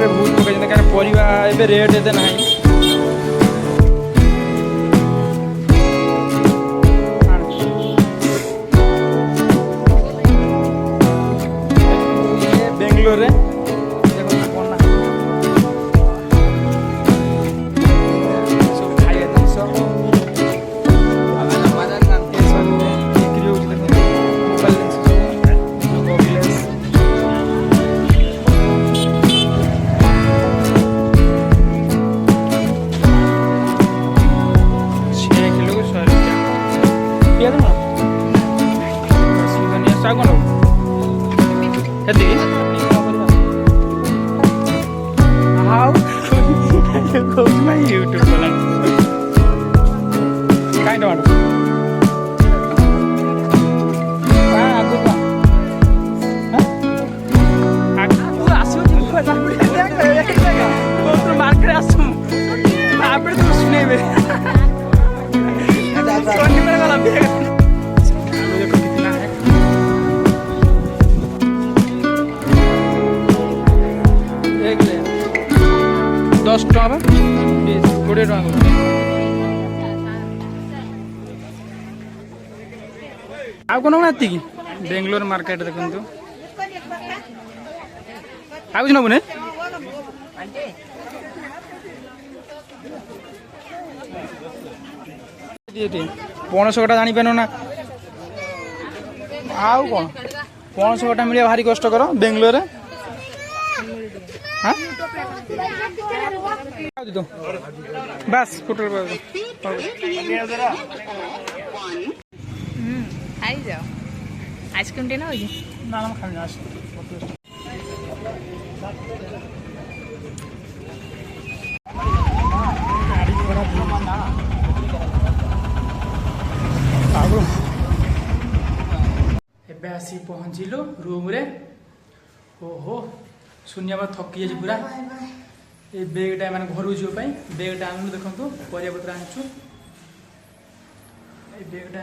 बहुत पकड़ क्या परिवा ए रेट एते ना बेंगलोर रे YouTube bola kind of market आसू आप सुने देखो कितना है 10 टका 20 टका आउ कौन ना कि बेंगलोर मार्केट देखु आ कुछ नबुने पणस कटा जानी पान ना आउ कौन पणस कटा मिले भारी कष्टकर बेंगलोर हाँ बस फोटो आइसक्रीम टे ना ना खाने एबे आसी पहुँचलु रूम रे ओहो शून्य थकी जाइए पूरा ये बेगटा मैंने घर जावाई बेगटा आनु देखो परिया पत्र आनु बेगटा